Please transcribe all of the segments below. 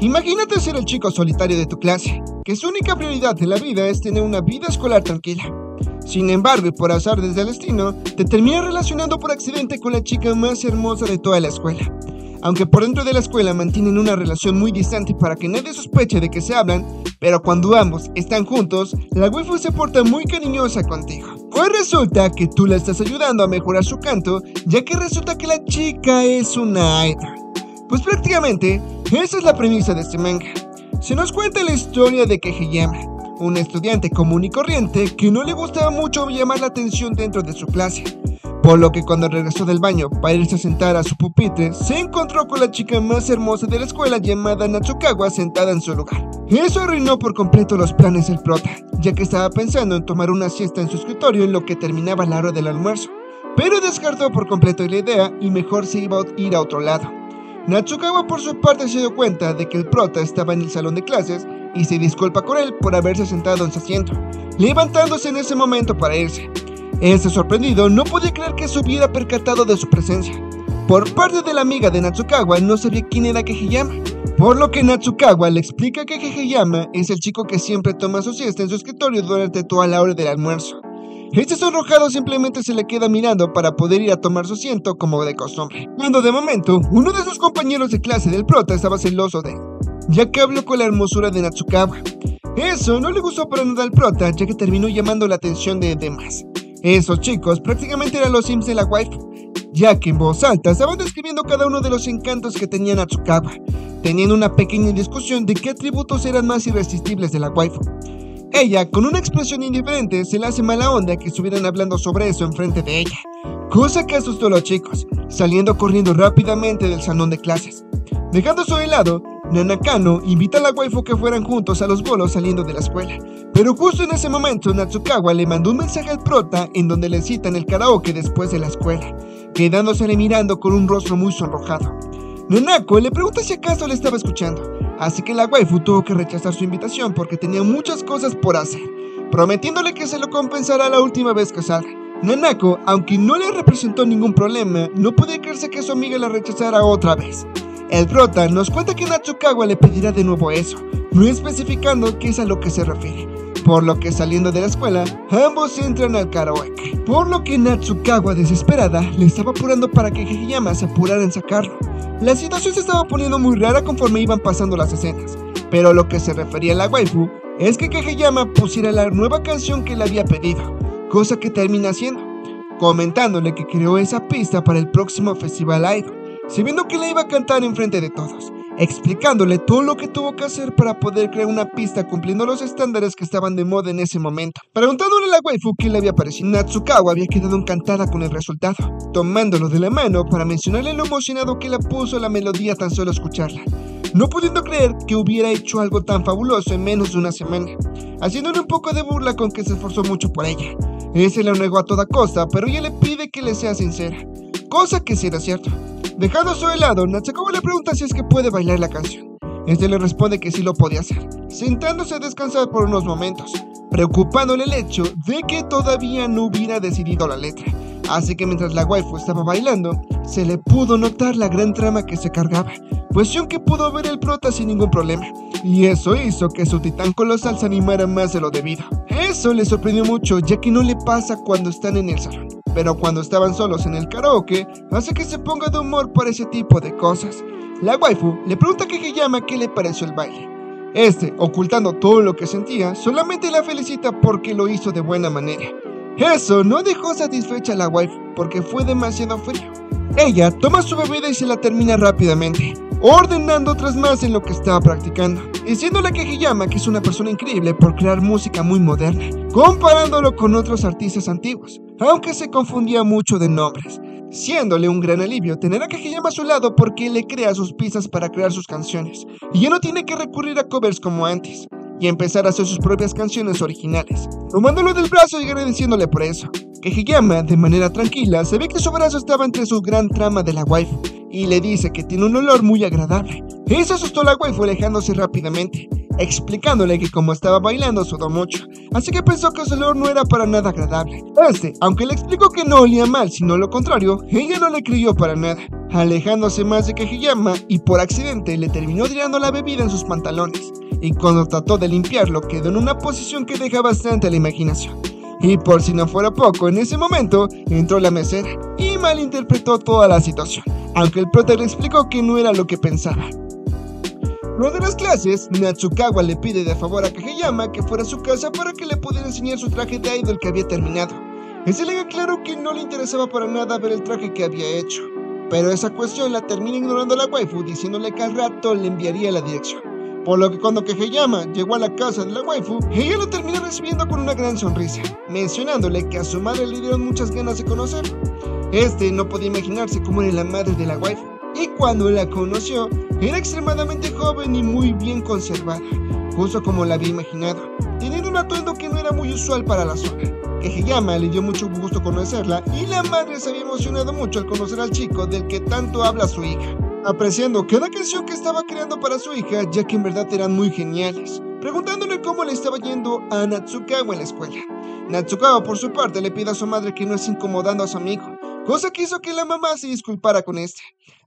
Imagínate ser el chico solitario de tu clase, que su única prioridad en la vida es tener una vida escolar tranquila. Sin embargo, y por azar desde el destino, te terminas relacionando por accidente con la chica más hermosa de toda la escuela. Aunque por dentro de la escuela mantienen una relación muy distante para que nadie sospeche de que se hablan, pero cuando ambos están juntos, la waifu se porta muy cariñosa contigo. Pues resulta que tú la estás ayudando a mejorar su canto, ya que resulta que la chica es una idol. Pues prácticamente, esa es la premisa de este manga. Se nos cuenta la historia de Kageyama, un estudiante común y corriente que no le gustaba mucho llamar la atención dentro de su clase, por lo que cuando regresó del baño para irse a sentar a su pupitre, se encontró con la chica más hermosa de la escuela llamada Natsukawa sentada en su lugar. Eso arruinó por completo los planes del prota, ya que estaba pensando en tomar una siesta en su escritorio en lo que terminaba la hora del almuerzo, pero descartó por completo la idea y mejor se iba a ir a otro lado. Natsukawa por su parte se dio cuenta de que el prota estaba en el salón de clases y se disculpa con él por haberse sentado en su asiento, levantándose en ese momento para irse. Este sorprendido no podía creer que se hubiera percatado de su presencia. Por parte de la amiga de Natsukawa no sabía quién era Kageyama, por lo que Natsukawa le explica que Kageyama es el chico que siempre toma su siesta en su escritorio durante toda la hora del almuerzo. Este sonrojado simplemente se le queda mirando para poder ir a tomar su asiento como de costumbre, cuando de momento uno de sus compañeros de clase del prota estaba celoso de él, ya que habló con la hermosura de Natsukawa. Eso no le gustó para nada al prota, ya que terminó llamando la atención de demás. Esos chicos prácticamente eran los sims de la waifu, ya que en voz alta estaban describiendo cada uno de los encantos que tenía Natsukawa, teniendo una pequeña discusión de qué atributos eran más irresistibles de la waifu. Ella, con una expresión indiferente, se le hace mala onda que estuvieran hablando sobre eso enfrente de ella, cosa que asustó a los chicos, saliendo corriendo rápidamente del salón de clases. Dejando eso de lado, Nanakano invita a la waifu que fueran juntos a los bolos saliendo de la escuela, pero justo en ese momento Natsukawa le mandó un mensaje al prota en donde le citan el karaoke después de la escuela, quedándosele mirando con un rostro muy sonrojado. Nanako le pregunta si acaso le estaba escuchando, así que la waifu tuvo que rechazar su invitación porque tenía muchas cosas por hacer, prometiéndole que se lo compensará la última vez que salga. Nanako, aunque no le representó ningún problema, no podía creerse que su amiga la rechazara otra vez. El prota nos cuenta que Natsukawa le pedirá de nuevo eso, no especificando qué es a lo que se refiere, por lo que saliendo de la escuela, ambos entran al karaoke, por lo que Natsukawa desesperada le estaba apurando para que Kageyama se apurara en sacarlo. La situación se estaba poniendo muy rara conforme iban pasando las escenas, pero lo que se refería a la waifu es que Kageyama pusiera la nueva canción que le había pedido, cosa que termina haciendo, comentándole que creó esa pista para el próximo festival idol, sabiendo que la iba a cantar enfrente de todos, explicándole todo lo que tuvo que hacer para poder crear una pista cumpliendo los estándares que estaban de moda en ese momento. Preguntándole a la waifu qué le había parecido, Natsukawa había quedado encantada con el resultado, tomándolo de la mano para mencionarle lo emocionado que la puso la melodía tan solo escucharla, no pudiendo creer que hubiera hecho algo tan fabuloso en menos de una semana, haciéndole un poco de burla con que se esforzó mucho por ella. Ese la negó a toda costa, pero ella le pide que le sea sincera, cosa que sí era cierto. Dejando eso de lado, Natsukawa le pregunta si es que puede bailar la canción. Este le responde que sí lo podía hacer, sentándose a descansar por unos momentos, preocupándole el hecho de que todavía no hubiera decidido la letra. Así que mientras la waifu estaba bailando, se le pudo notar la gran trama que se cargaba, cuestión que pudo ver el prota sin ningún problema, y eso hizo que su titán colosal se animara más de lo debido. Eso le sorprendió mucho, ya que no le pasa cuando están en el salón, pero cuando estaban solos en el karaoke, hace que se ponga de humor por ese tipo de cosas. La waifu le pregunta a Kageyama qué le pareció el baile. Este, ocultando todo lo que sentía, solamente la felicita porque lo hizo de buena manera. Eso no dejó satisfecha a la waifu porque fue demasiado frío. Ella toma su bebida y se la termina rápidamente, ordenando otras más en lo que estaba practicando, diciéndole a Kageyama que es una persona increíble por crear música muy moderna, comparándolo con otros artistas antiguos, aunque se confundía mucho de nombres, siéndole un gran alivio tener a Kageyama a su lado porque él le crea sus pistas para crear sus canciones, y ya no tiene que recurrir a covers como antes, y empezar a hacer sus propias canciones originales, tomándolo del brazo y agradeciéndole por eso. Kageyama, de manera tranquila, se ve que su brazo estaba entre su gran trama de la waifu, y le dice que tiene un olor muy agradable. Eso asustó a la waifu alejándose rápidamente, explicándole que como estaba bailando sudó mucho, así que pensó que su olor no era para nada agradable. Aunque le explicó que no olía mal, sino lo contrario, ella no le creyó para nada, alejándose más de Kageyama y por accidente le terminó tirando la bebida en sus pantalones, y cuando trató de limpiarlo quedó en una posición que deja bastante a la imaginación. Y por si no fuera poco, en ese momento entró la mesera y malinterpretó toda la situación, aunque el prota le explicó que no era lo que pensaba. Luego de las clases, Natsukawa le pide de favor a Kageyama que fuera a su casa para que le pudiera enseñar su traje de idol que había terminado. Ese le dijo claro que no le interesaba para nada ver el traje que había hecho, pero esa cuestión la termina ignorando la waifu, diciéndole que al rato le enviaría la dirección. Por lo que cuando Kageyama llegó a la casa de la waifu, ella lo terminó recibiendo con una gran sonrisa, mencionándole que a su madre le dieron muchas ganas de conocerlo. No podía imaginarse cómo era la madre de la waifu, y cuando la conoció, era extremadamente joven y muy bien conservada, justo como la había imaginado, teniendo un atuendo que no era muy usual para la zona. Kageyama le dio mucho gusto conocerla, y la madre se había emocionado mucho al conocer al chico del que tanto habla su hija, apreciando cada canción que estaba creando para su hija, ya que en verdad eran muy geniales, preguntándole cómo le estaba yendo a Natsukawa en la escuela. Natsukawa por su parte le pide a su madre que no esté incomodando a su amigo, cosa que hizo que la mamá se disculpara con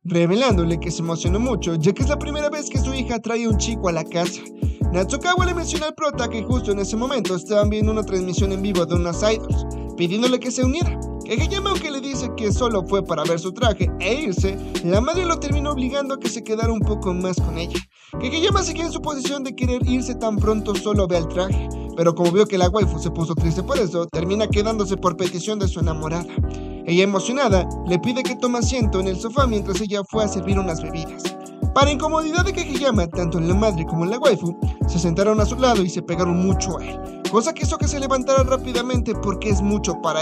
revelándole que se emocionó mucho, ya que es la primera vez que su hija trae un chico a la casa. Natsukawa le menciona al prota que justo en ese momento estaban viendo una transmisión en vivo de unas idols, pidiéndole que se uniera. Kageyama, aunque le dice que solo fue para ver su traje e irse, la madre lo terminó obligando a que se quedara un poco más con ella. Kageyama seguía en su posición de querer irse tan pronto solo ve el traje, pero como vio que la waifu se puso triste por eso, termina quedándose por petición de su enamorada. Ella, emocionada, le pide que tome asiento en el sofá mientras ella fue a servir unas bebidas. Para incomodidad de Kageyama, tanto la madre como la waifu se sentaron a su lado y se pegaron mucho a él, cosa que hizo que se levantara rápidamente porque es mucho para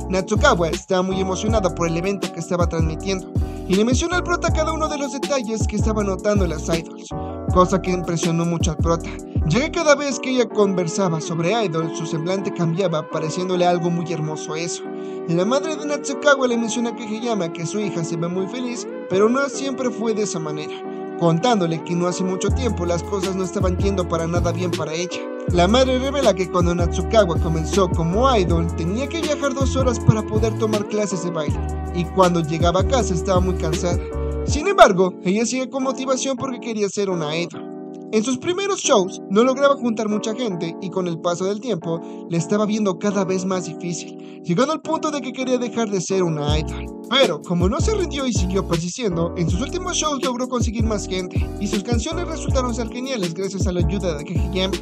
Natsukawa estaba muy emocionada por el evento que estaba transmitiendo y le menciona al prota cada uno de los detalles que estaba notando en las idols, cosa que impresionó mucho al prota, ya que cada vez que ella conversaba sobre idols su semblante cambiaba, pareciéndole algo muy hermoso eso. La madre de Natsukawa le menciona a Kageyama que su hija se ve muy feliz, pero no siempre fue de esa manera, contándole que no hace mucho tiempo las cosas no estaban yendo para nada bien para ella. La madre revela que cuando Natsukawa comenzó como idol tenía que viajar 2 horas para poder tomar clases de baile, y cuando llegaba a casa estaba muy cansada. Sin embargo, ella sigue con motivación porque quería ser una idol. En sus primeros shows no lograba juntar mucha gente y con el paso del tiempo le estaba viendo cada vez más difícil, llegando al punto de que quería dejar de ser una idol. Pero como no se rindió y siguió persistiendo, en sus últimos shows logró conseguir más gente y sus canciones resultaron ser geniales gracias a la ayuda de Kageyama.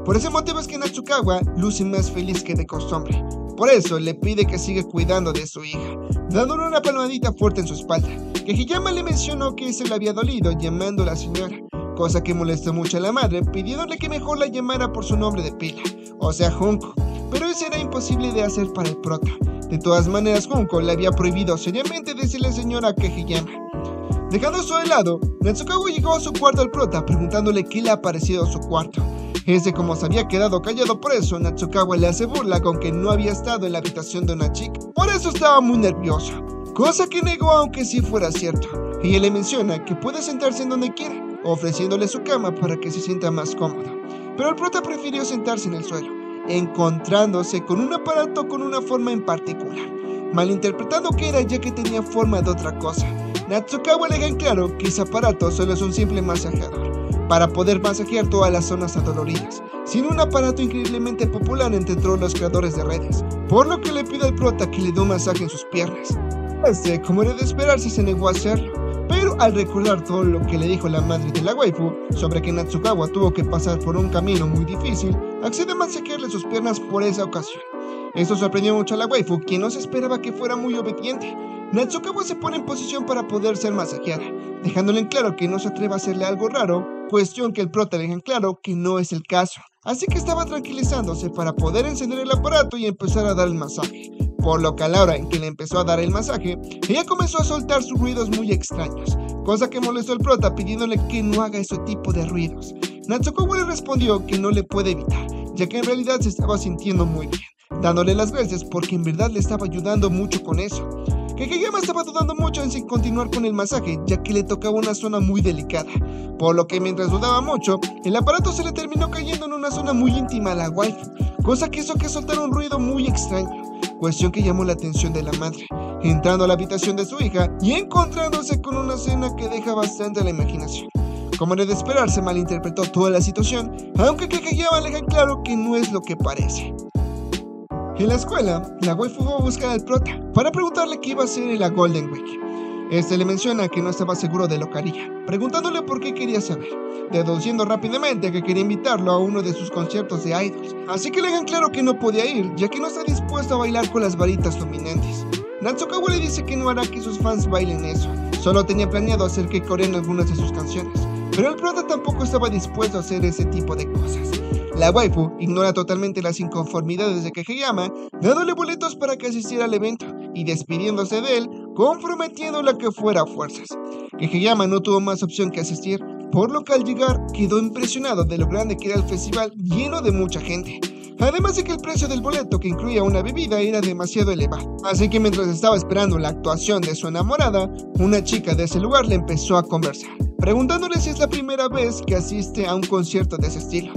Por ese motivo es que Natsukawa luce más feliz que de costumbre. Por eso le pide que siga cuidando de su hija, dándole una palmadita fuerte en su espalda. Kageyama le mencionó que se le había dolido llamando a la señora, cosa que molestó mucho a la madre, pidiéndole que mejor la llamara por su nombre de pila, o sea Junko, pero eso era imposible de hacer para el prota. De todas maneras, Junko le había prohibido seriamente decirle señora a Kageyama. Dejando eso de lado, Natsukawa llegó a su cuarto al prota preguntándole qué le ha parecido su cuarto. Como se había quedado callado por eso, Natsukawa le hace burla con que no había estado en la habitación de una chica, por eso estaba muy nervioso, cosa que negó aunque sí fuera cierto. Ella le menciona que puede sentarse en donde quiera, ofreciéndole su cama para que se sienta más cómodo, pero el prota prefirió sentarse en el suelo, encontrándose con un aparato con una forma en particular, malinterpretando que era ya que tenía forma de otra cosa. Natsukawa le deja en claro que ese aparato solo es un simple masajeador, para poder masajear todas las zonas adoloridas, sin un aparato increíblemente popular entre todos los creadores de redes, por lo que le pide al prota que le dé un masaje en sus piernas. Como era de esperarse, se negó a hacerlo, pero al recordar todo lo que le dijo la madre de la waifu sobre que Natsukawa tuvo que pasar por un camino muy difícil, accede a masajearle sus piernas por esa ocasión. Esto sorprendió mucho a la waifu, quien no se esperaba que fuera muy obediente. Natsukawa se pone en posición para poder ser masajeada, dejándole en claro que no se atreva a hacerle algo raro, cuestión que el prota le deja en claro que no es el caso. Así que estaba tranquilizándose para poder encender el aparato y empezar a dar el masaje, por lo que a la hora en que le empezó a dar el masaje, ella comenzó a soltar sus ruidos muy extraños, cosa que molestó al prota pidiéndole que no haga ese tipo de ruidos. Natsukawa le respondió que no le puede evitar, ya que en realidad se estaba sintiendo muy bien, dándole las gracias porque en verdad le estaba ayudando mucho con eso. que Kageyama estaba dudando mucho en si continuar con el masaje, ya que le tocaba una zona muy delicada, por lo que mientras dudaba mucho, el aparato se le terminó cayendo en una zona muy íntima a la waifu, cosa que hizo que soltara un ruido muy extraño, cuestión que llamó la atención de la madre, entrando a la habitación de su hija y encontrándose con una escena que deja bastante a la imaginación. Como era de esperarse, malinterpretó toda la situación, aunque Kageyama le deja claro que no es lo que parece. En la escuela, la waifu fue a buscar al prota para preguntarle qué iba a hacer en la Golden Week. Este le menciona que no estaba seguro de lo que haría, preguntándole por qué quería saber, deduciendo rápidamente que quería invitarlo a uno de sus conciertos de idols, así que le dejan claro que no podía ir, ya que no está dispuesto a bailar con las varitas luminantes. Natsukawa le dice que no hará que sus fans bailen eso, solo tenía planeado hacer que corean algunas de sus canciones, pero el prota tampoco estaba dispuesto a hacer ese tipo de cosas. La waifu ignora totalmente las inconformidades de Kageyama, dándole boletos para que asistiera al evento y despidiéndose de él, comprometiéndole a que fuera a fuerzas. Kageyama no tuvo más opción que asistir, por lo que al llegar quedó impresionado de lo grande que era el festival, lleno de mucha gente. Además de que el precio del boleto, que incluía una bebida, era demasiado elevado. Así que mientras estaba esperando la actuación de su enamorada, una chica de ese lugar le empezó a conversar, preguntándole si es la primera vez que asiste a un concierto de ese estilo.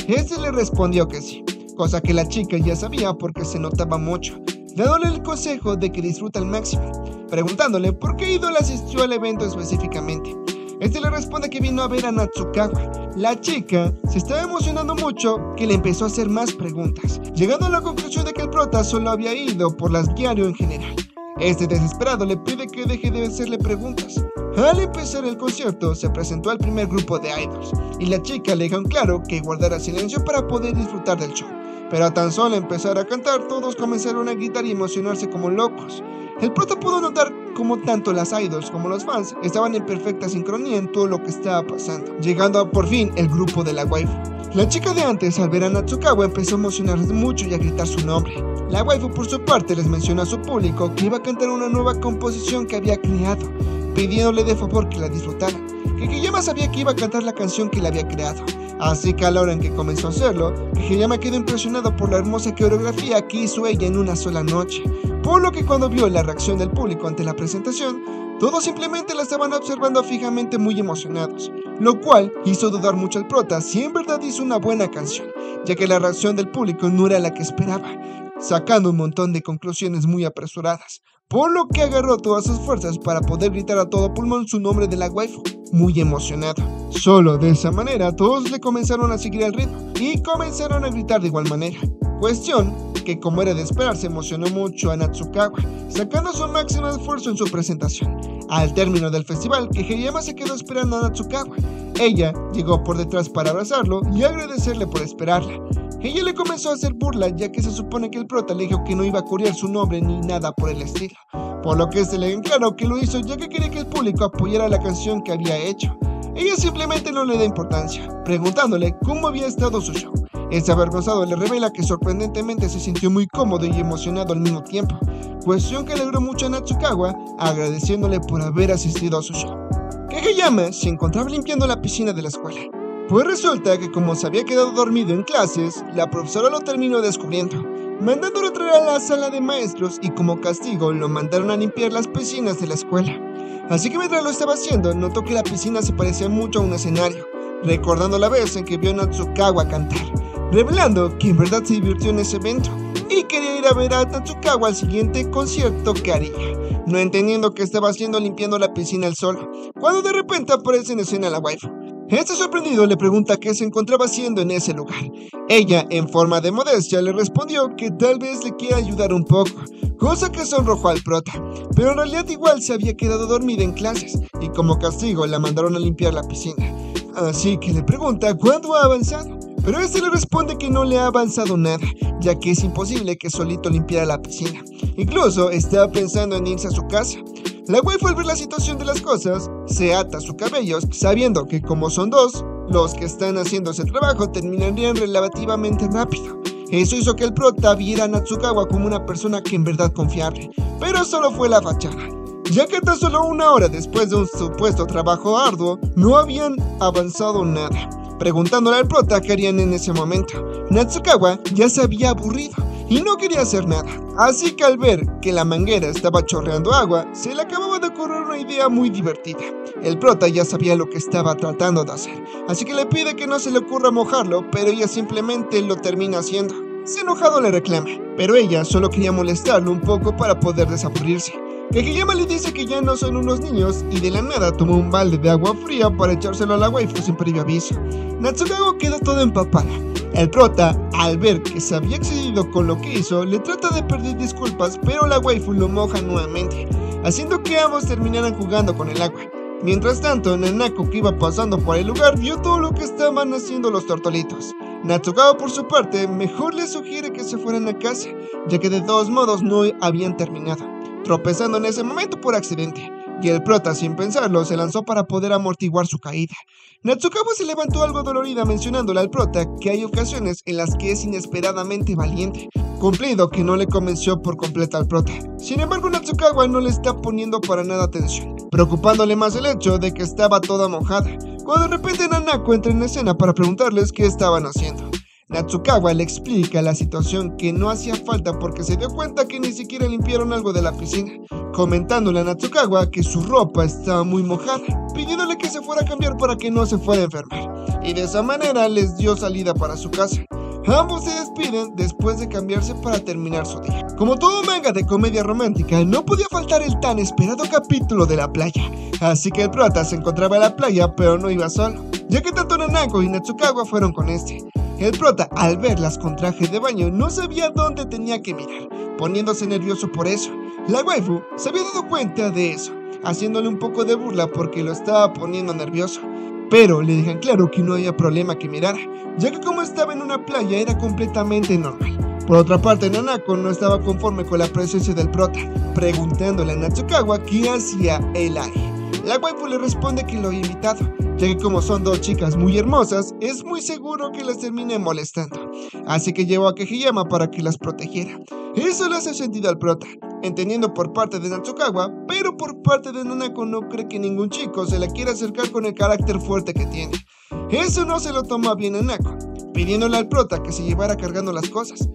Este le respondió que sí, cosa que la chica ya sabía porque se notaba mucho, dándole el consejo de que disfruta al máximo, preguntándole por qué ídolo asistió al evento específicamente. Este le responde que vino a ver a Natsukawa. La chica se estaba emocionando mucho, que le empezó a hacer más preguntas, llegando a la conclusión de que el prota solo había ido por las diario en general. Este desesperado le pide que deje de hacerle preguntas. Al empezar el concierto, se presentó al primer grupo de idols, y la chica le dejó claro que guardara silencio para poder disfrutar del show. Pero a tan solo empezar a cantar, todos comenzaron a gritar y emocionarse como locos. El prota pudo notar cómo tanto las idols como los fans estaban en perfecta sincronía en todo lo que estaba pasando, llegando a por fin el grupo de la waifu. La chica de antes, al ver a Natsukawa, empezó a emocionarse mucho y a gritar su nombre. La waifu, por su parte, les mencionó a su público que iba a cantar una nueva composición que había creado, pidiéndole de favor que la disfrutaran, que Kageyama sabía que iba a cantar la canción que le había creado. Así que a la hora en que comenzó a hacerlo, Kageyama quedó impresionado por la hermosa coreografía que hizo ella en una sola noche, por lo que cuando vio la reacción del público ante la presentación, todos simplemente la estaban observando fijamente muy emocionados, lo cual hizo dudar mucho al prota si en verdad hizo una buena canción, ya que la reacción del público no era la que esperaba, sacando un montón de conclusiones muy apresuradas, por lo que agarró todas sus fuerzas para poder gritar a todo pulmón su nombre de la waifu, muy emocionado. Solo de esa manera todos le comenzaron a seguir el ritmo y comenzaron a gritar de igual manera. Cuestión que, como era de esperar, se emocionó mucho a Natsukawa, sacando su máximo esfuerzo en su presentación. Al término del festival, Kageyama se quedó esperando a Natsukawa. Ella llegó por detrás para abrazarlo y agradecerle por esperarla. Ella le comenzó a hacer burla, ya que se supone que el prota le dijo que no iba a corear su nombre ni nada por el estilo, por lo que le dio claro que lo hizo ya que quería que el público apoyara la canción que había hecho. Ella simplemente no le da importancia, preguntándole cómo había estado su show. Este avergonzado le revela que sorprendentemente se sintió muy cómodo y emocionado al mismo tiempo, cuestión que alegró mucho a Natsukawa, agradeciéndole por haber asistido a su show. Kageyama se encontraba limpiando la piscina de la escuela, pues resulta que como se había quedado dormido en clases, la profesora lo terminó descubriendo, mandándolo a traer a la sala de maestros y como castigo lo mandaron a limpiar las piscinas de la escuela. Así que mientras lo estaba haciendo, notó que la piscina se parecía mucho a un escenario, recordando la vez en que vio a Natsukawa cantar, revelando que en verdad se divirtió en ese evento y quería ir a ver a Natsukawa al siguiente concierto que haría, no entendiendo que estaba haciendo limpiando la piscina él solo, cuando de repente aparece en escena la waifu. Este sorprendido le pregunta qué se encontraba haciendo en ese lugar. Ella, en forma de modestia, le respondió que tal vez le quiera ayudar un poco, cosa que sonrojó al prota, pero en realidad igual se había quedado dormida en clases y como castigo la mandaron a limpiar la piscina. Así que le pregunta cuándo ha avanzado, pero este le responde que no le ha avanzado nada, ya que es imposible que solito limpiara la piscina. Incluso estaba pensando en irse a su casa. La waifu, al ver la situación de las cosas, se ata su cabello, sabiendo que como son dos, los que están haciendo ese trabajo terminarían relativamente rápido. Eso hizo que el prota viera a Natsukawa como una persona que en verdad confiable, pero solo fue la fachada, ya que tan solo una hora después de un supuesto trabajo arduo, no habían avanzado nada. Preguntándole al prota qué harían en ese momento, Natsukawa ya se había aburrido y no quería hacer nada. Así que al ver que la manguera estaba chorreando agua, se le acababa de ocurrir una idea muy divertida. El prota ya sabía lo que estaba tratando de hacer, así que le pide que no se le ocurra mojarlo, pero ella simplemente lo termina haciendo. Enojado le reclama, pero ella solo quería molestarlo un poco para poder desaburrirse. Kageyama le dice que ya no son unos niños y de la nada toma un balde de agua fría para echárselo a la waifu sin previo aviso. Natsukawa queda toda empapada. El prota, al ver que se había excedido con lo que hizo, le trata de pedir disculpas, pero la waifu lo moja nuevamente, haciendo que ambos terminaran jugando con el agua. Mientras tanto, Nanako, que iba pasando por el lugar, vio todo lo que estaban haciendo los tortolitos. Natsukawa, por su parte, mejor le sugiere que se fueran a casa, ya que de todos modos no habían terminado, tropezando en ese momento por accidente, y el prota, sin pensarlo, se lanzó para poder amortiguar su caída. Natsukawa se levantó algo dolorida mencionándole al prota que hay ocasiones en las que es inesperadamente valiente, cumplido que no le convenció por completo al prota. Sin embargo, Natsukawa no le está poniendo para nada atención, preocupándole más el hecho de que estaba toda mojada, cuando de repente Nanako entra en escena para preguntarles qué estaban haciendo. Natsukawa le explica la situación, que no hacía falta porque se dio cuenta que ni siquiera limpiaron algo de la piscina, comentándole a Natsukawa que su ropa estaba muy mojada, pidiéndole que se fuera a cambiar para que no se fuera a enfermar, y de esa manera les dio salida para su casa. Ambos se despiden después de cambiarse para terminar su día. Como todo manga de comedia romántica, no podía faltar el tan esperado capítulo de la playa, así que el prota se encontraba en la playa, pero no iba solo, ya que tanto Nanako y Natsukawa fueron con este. El prota, al verlas con traje de baño, no sabía dónde tenía que mirar, poniéndose nervioso por eso. La waifu se había dado cuenta de eso, haciéndole un poco de burla porque lo estaba poniendo nervioso, pero le dejan claro que no había problema que mirara, ya que como estaba en una playa era completamente normal. Por otra parte, Nanako no estaba conforme con la presencia del prota, preguntándole a Natsukawa qué hacía él ahí. La waifu le responde que lo había invitado, ya que como son dos chicas muy hermosas, es muy seguro que las termine molestando, así que llevó a Kageyama para que las protegiera. Eso le hace sentido al prota, entendiendo por parte de Natsukawa, pero por parte de Nanako no cree que ningún chico se le quiera acercar con el carácter fuerte que tiene. Eso no se lo toma bien Nanako, pidiéndole al prota que se llevara cargando las cosas.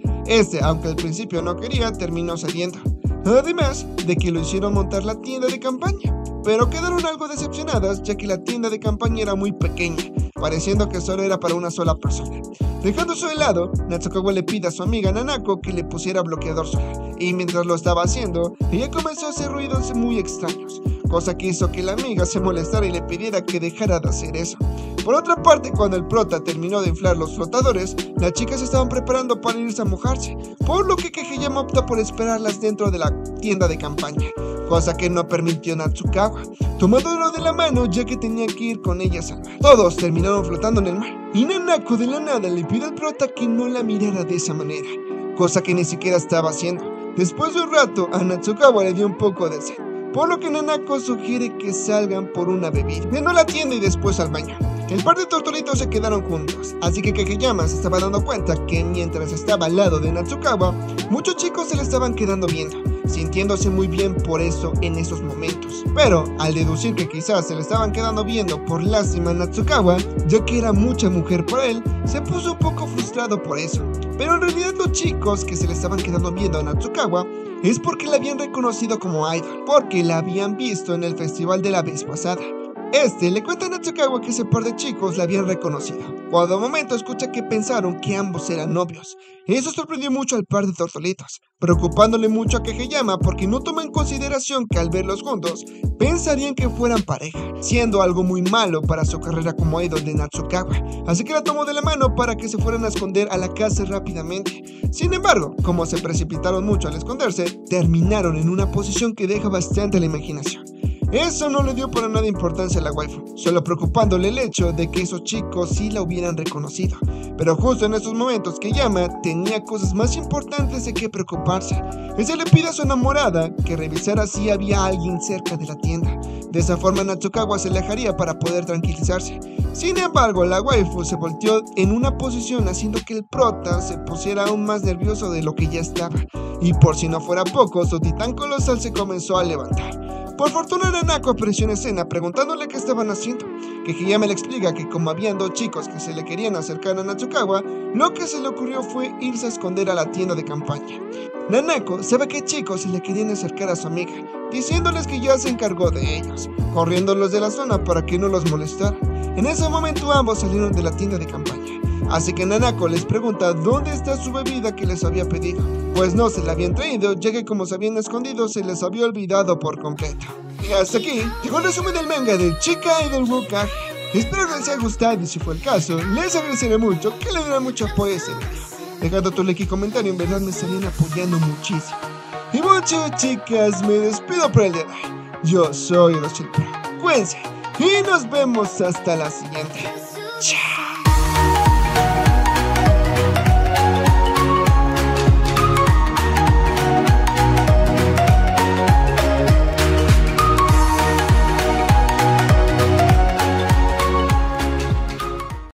Aunque al principio no quería, terminó cediendo, además de que lo hicieron montar la tienda de campaña, pero quedaron algo decepcionadas, ya que la tienda de campaña era muy pequeña, pareciendo que solo era para una sola persona. Dejando su helado, Natsukawa le pide a su amiga Nanako que le pusiera bloqueador solar, y mientras lo estaba haciendo, ella comenzó a hacer ruidos muy extraños, cosa que hizo que la amiga se molestara y le pidiera que dejara de hacer eso. Por otra parte, cuando el prota terminó de inflar los flotadores, las chicas se estaban preparando para irse a mojarse, por lo que Kageyama opta por esperarlas dentro de la tienda de campaña, cosa que no permitió Natsukawa, tomándolo de la mano ya que tenía que ir con ellas al mar. Todos terminaron flotando en el mar, y Nanako de la nada le pide al prota que no la mirara de esa manera, cosa que ni siquiera estaba haciendo. Después de un rato, a Natsukawa le dio un poco de sed, por lo que Nanako sugiere que salgan por una bebida, yendo a la tienda y después al baño. El par de tortolitos se quedaron juntos, así que Kageyama se estaba dando cuenta que mientras estaba al lado de Natsukawa, muchos chicos se le estaban quedando viendo, sintiéndose muy bien por eso en esos momentos. Pero al deducir que quizás se le estaban quedando viendo por lástima a Natsukawa, ya que era mucha mujer para él, se puso un poco frustrado por eso. Pero en realidad los chicos que se le estaban quedando viendo a Natsukawa es porque la habían reconocido como idol, porque la habían visto en el festival de la vez pasada. Le cuenta a Natsukawa que ese par de chicos la habían reconocido, cuando de momento escucha que pensaron que ambos eran novios. Eso sorprendió mucho al par de tortolitos, preocupándole mucho a Kageyama porque no toma en consideración que al verlos juntos, pensarían que fueran pareja, siendo algo muy malo para su carrera como idol de Natsukawa, así que la tomó de la mano para que se fueran a esconder a la casa rápidamente. Sin embargo, como se precipitaron mucho al esconderse, terminaron en una posición que deja bastante a la imaginación. Eso no le dio para nada importancia a la waifu, solo preocupándole el hecho de que esos chicos sí la hubieran reconocido. Pero justo en esos momentos Kageyama tenía cosas más importantes de qué preocuparse. Le pide a su enamorada que revisara si había alguien cerca de la tienda. De esa forma Natsukawa se alejaría para poder tranquilizarse. Sin embargo, la waifu se volteó en una posición haciendo que el prota se pusiera aún más nervioso de lo que ya estaba. Y por si no fuera poco, su titán colosal se comenzó a levantar, Por fortuna Nanako apareció en escena preguntándole qué estaban haciendo. Que Hiyame le explica que como habían dos chicos que se le querían acercar a Natsukawa, lo que se le ocurrió fue irse a esconder a la tienda de campaña. Nanako sabe que chicos se le querían acercar a su amiga, diciéndoles que ya se encargó de ellos, corriéndolos de la zona para que no los molestara. En ese momento ambos salieron de la tienda de campaña, así que Nanako les pregunta dónde está su bebida que les había pedido, pues no se la habían traído, ya que como se habían escondido se les había olvidado por completo. Y hasta aquí llegó el resumen del manga de Chica Idol Hokage. Espero que les haya gustado y si fue el caso, les agradeceré mucho que le dieran mucho apoyo a este video. Dejando tu like y comentario, en verdad me estarían apoyando muchísimo. Y mucho chicas, me despido por el día de hoy. Yo soy Rochelle Pro. Cuídense y nos vemos hasta la siguiente. Chao.